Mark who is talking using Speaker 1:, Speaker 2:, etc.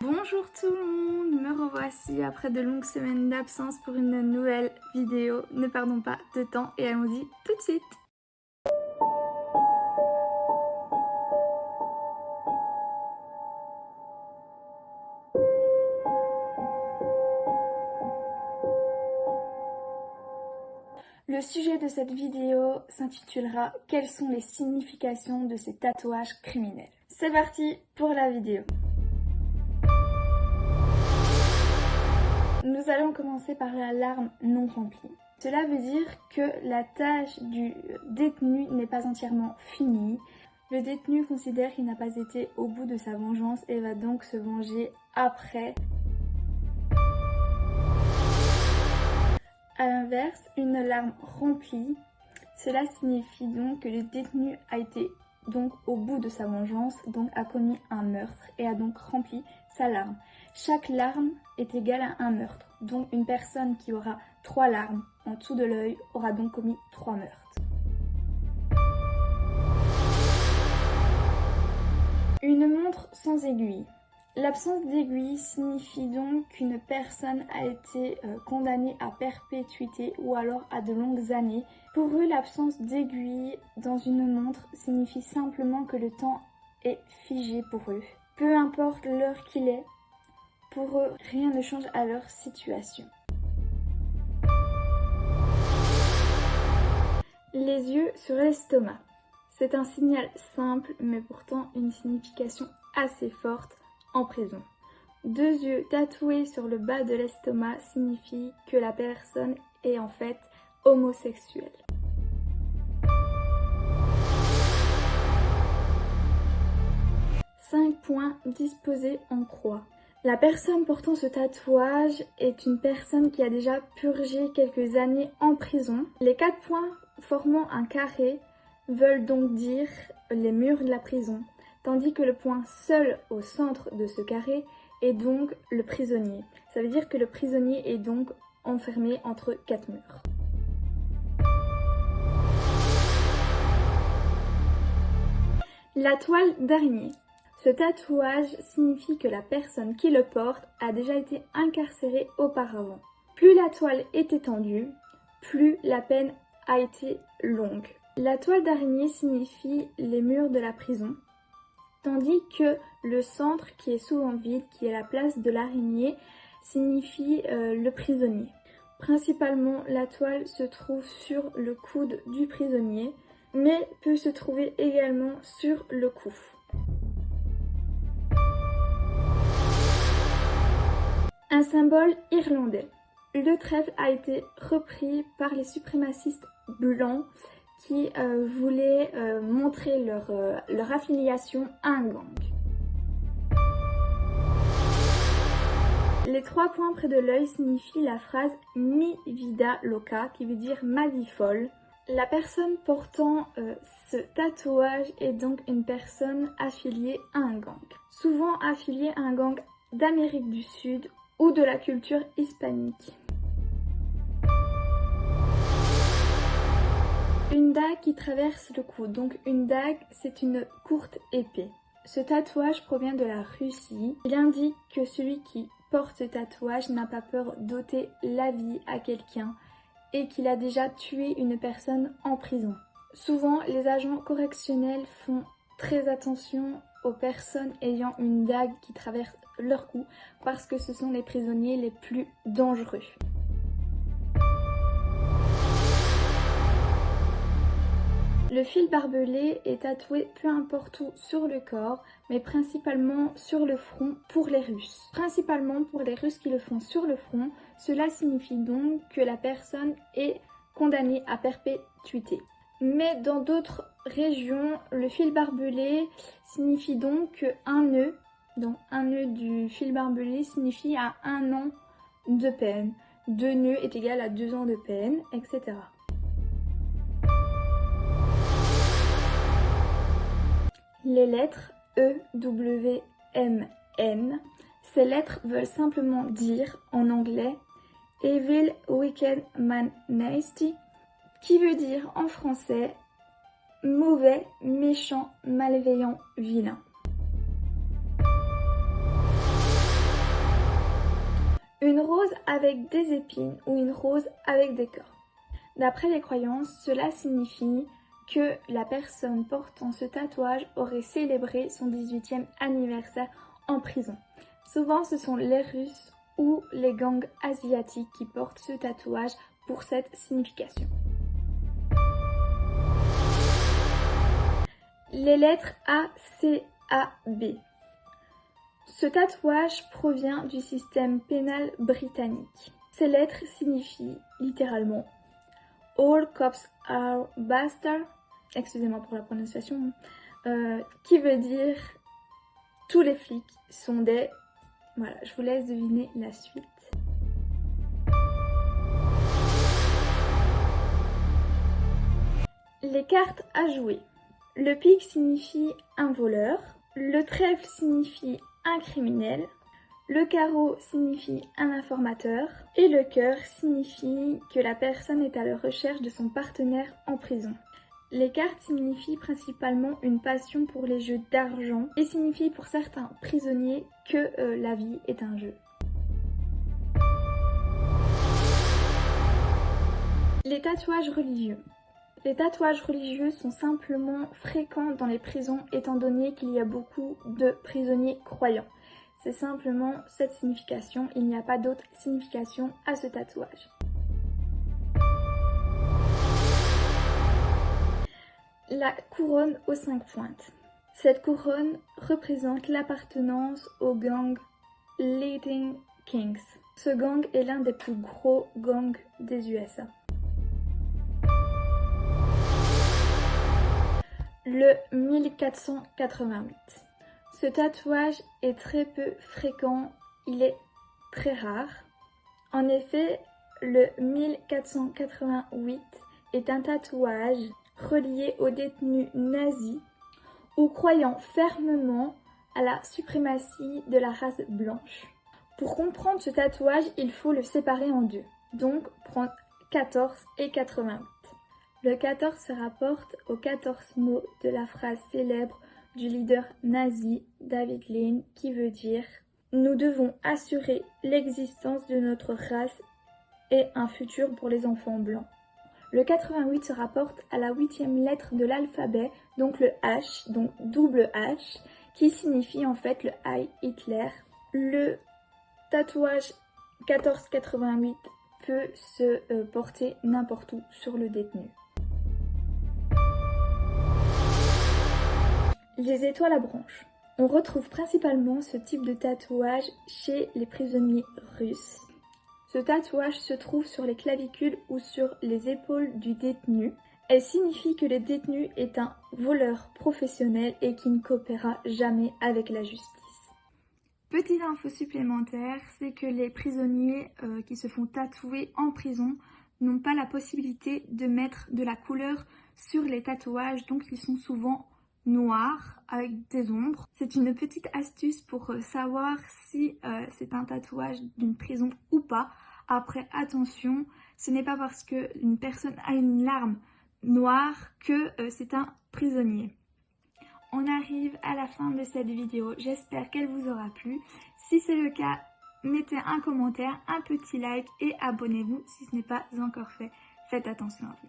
Speaker 1: Bonjour tout le monde, me revoici après de longues semaines d'absence pour une nouvelle vidéo. Ne perdons pas de temps et allons-y tout de suite. Le sujet de cette vidéo s'intitulera « Quelles sont les significations de ces tatouages criminels ?» C'est parti pour la vidéo. Nous allons commencer par la larme non remplie. Cela veut dire que la tâche du détenu n'est pas entièrement finie. Le détenu considère qu'il n'a pas été au bout de sa vengeance et va donc se venger après. A l'inverse, une larme remplie, cela signifie donc que le détenu a été donc au bout de sa vengeance, donc a commis un meurtre et a donc rempli sa larme. Chaque larme est égale à un meurtre, donc une personne qui aura 3 larmes en dessous de l'œil aura donc commis 3 meurtres. Une montre sans aiguille. L'absence d'aiguille signifie donc qu'une personne a été condamnée à perpétuité ou alors à de longues années. Pour eux, l'absence d'aiguille dans une montre signifie simplement que le temps est figé pour eux. Peu importe l'heure qu'il est, pour eux, rien ne change à leur situation. Les yeux sur l'estomac. C'est un signal simple mais pourtant une signification assez forte. En prison. 2 yeux tatoués sur le bas de l'estomac signifie que la personne est en fait homosexuelle. « 5 points disposés en croix. La personne portant ce tatouage est une personne qui a déjà purgé quelques années en prison. Les 4 points formant un carré veulent donc dire les murs de la prison. Tandis que le point seul au centre de ce carré est donc le prisonnier. Ça veut dire que le prisonnier est donc enfermé entre 4 murs. La toile d'araignée. Ce tatouage signifie que la personne qui le porte a déjà été incarcérée auparavant. Plus la toile est étendue, plus la peine a été longue. La toile d'araignée signifie les murs de la prison. Tandis que le centre, qui est souvent vide, qui est la place de l'araignée, signifie le prisonnier. Principalement, la toile se trouve sur le coude du prisonnier, mais peut se trouver également sur le cou. Un symbole irlandais. Le trèfle a été repris par les suprémacistes blancs qui voulaient montrer leur affiliation à un gang. Les 3 points près de l'œil signifient la phrase « mi vida loca » qui veut dire « ma vie folle ». La personne portant ce tatouage est donc une personne affiliée à un gang. Souvent affiliée à un gang d'Amérique du Sud ou de la culture hispanique. Une dague qui traverse le cou. Donc une dague, c'est une courte épée. Ce tatouage provient de la Russie. Il indique que celui qui porte ce tatouage n'a pas peur d'ôter la vie à quelqu'un et qu'il a déjà tué une personne en prison. Souvent, les agents correctionnels font très attention aux personnes ayant une dague qui traverse leur cou parce que ce sont les prisonniers les plus dangereux. Le fil barbelé est tatoué peu importe où sur le corps, mais principalement sur le front pour les Russes. Principalement pour les Russes qui le font sur le front, cela signifie donc que la personne est condamnée à perpétuité. Mais dans d'autres régions, le fil barbelé signifie donc qu'un nœud, donc un nœud du fil barbelé signifie à 1 an de peine. 2 nœuds est égal à 2 ans de peine, etc. Les lettres E, W, M, N, ces lettres veulent simplement dire en anglais Evil, Wicked, Man, Nasty, qui veut dire en français mauvais, méchant, malveillant, vilain. avec des épines ou une rose avec des cornes. D'après les croyances, cela signifie que la personne portant ce tatouage aurait célébré son 18e anniversaire en prison. Souvent, ce sont les Russes ou les gangs asiatiques qui portent ce tatouage pour cette signification. Les lettres A, C, A, B. Ce tatouage provient du système pénal britannique. Ces lettres signifient littéralement All cops are bastards, excusez-moi pour la prononciation, qui veut dire tous les flics sont des... Voilà, je vous laisse deviner la suite. Les cartes à jouer. Le pique signifie un voleur, le trèfle signifie un criminel, le carreau signifie un informateur et le cœur signifie que la personne est à la recherche de son partenaire en prison. Les cartes signifient principalement une passion pour les jeux d'argent et signifient pour certains prisonniers que la vie est un jeu. Les tatouages religieux. Les tatouages religieux sont simplement fréquents dans les prisons étant donné qu'il y a beaucoup de prisonniers croyants. C'est simplement cette signification, il n'y a pas d'autre signification à ce tatouage. La couronne aux 5 pointes. Cette couronne représente l'appartenance au gang Latin Kings. Ce gang est l'un des plus gros gangs des USA. Le 1488. Ce tatouage est très peu fréquent, il est très rare. En effet, le 1488 est un tatouage relié aux détenus nazis ou croyant fermement à la suprématie de la race blanche. Pour comprendre ce tatouage, il faut le séparer en deux, donc prendre 14 et 88. Le 14 se rapporte aux 14 mots de la phrase célèbre du leader nazi David Lenin qui veut dire « Nous devons assurer l'existence de notre race et un futur pour les enfants blancs ». Le 88 se rapporte à la 8e lettre de l'alphabet, donc le H, donc double H, qui signifie en fait le Heil Hitler. Le tatouage 1488 peut se porter n'importe où sur le détenu. Les étoiles à branches. On retrouve principalement ce type de tatouage chez les prisonniers russes. Ce tatouage se trouve sur les clavicules ou sur les épaules du détenu. Elle signifie que le détenu est un voleur professionnel et qui ne coopérera jamais avec la justice. Petite info supplémentaire, c'est que les prisonniers qui se font tatouer en prison n'ont pas la possibilité de mettre de la couleur sur les tatouages, donc ils sont souvent noirs avec des ombres. C'est une petite astuce pour savoir si c'est un tatouage d'une prison ou pas. Après, attention, ce n'est pas parce qu'une personne a une larme noire que c'est un prisonnier. On arrive à la fin de cette vidéo, j'espère qu'elle vous aura plu. Si c'est le cas, mettez un commentaire, un petit like et abonnez-vous si ce n'est pas encore fait. Faites attention à vous.